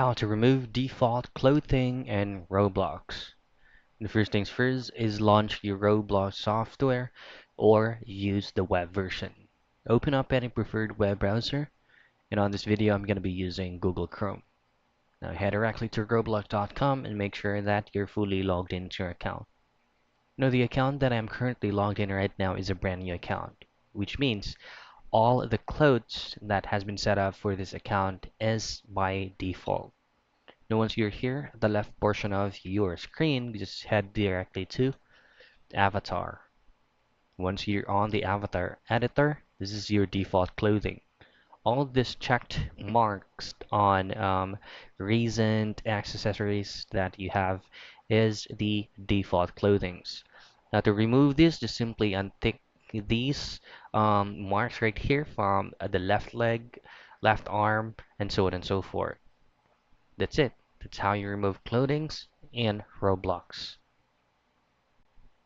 How to remove default clothing in Roblox. The first things first is launch your Roblox software or use the web version. Open up any preferred web browser, and on this video I'm going to be using Google Chrome. Now head directly to Roblox.com and make sure that you're fully logged into your account. Now the account that I'm currently logged in right now is a brand new account, which means all the clothes that has been set up for this account is by default. Now once you're here, the left portion of your screen, just head directly to Avatar. Once you're on the Avatar editor, this is your default clothing. All of this checked marks on recent accessories that you have is the default clothings. Now to remove this, just simply untick these marks right here from the left leg, left arm, and so on and so forth. That's it. That's how you remove clothings in Roblox.